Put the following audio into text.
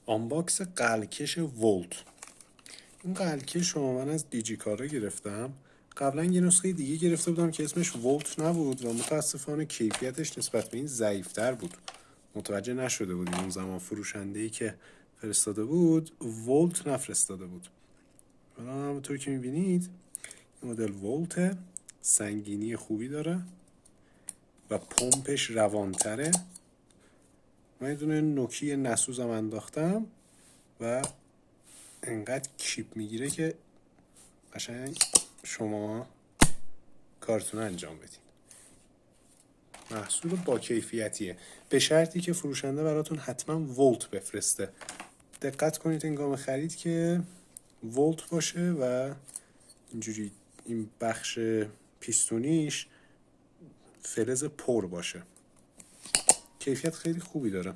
آنباکس قلکش ولت. این قلکش رو من از دیجیکارا گرفتم. قبلا یه نسخه دیگه گرفته بودم که اسمش ولت نبود و متاسفانه کیفیتش نسبت به این ضعیفتر بود. متوجه نشده بودیم اون زمان فروشنده‌ای که فرستاده بود ولت نفرستاده بود. حالا همونطور که میبینید این مدل ولت سنگینی خوبی داره و پمپش روانتره. من یه دونه نوکی نسوزم انداختم و انقدر کیپ میگیره که قشنگ شما کارتون انجام بدین. محصول با کیفیتیه، به شرطی که فروشنده براتون حتما ولت بفرسته. دقت کنید هنگام خرید که ولت باشه و اینجوری این بخش پیستونیش فلز پر باشه. کیفیت خیلی خوبی داره.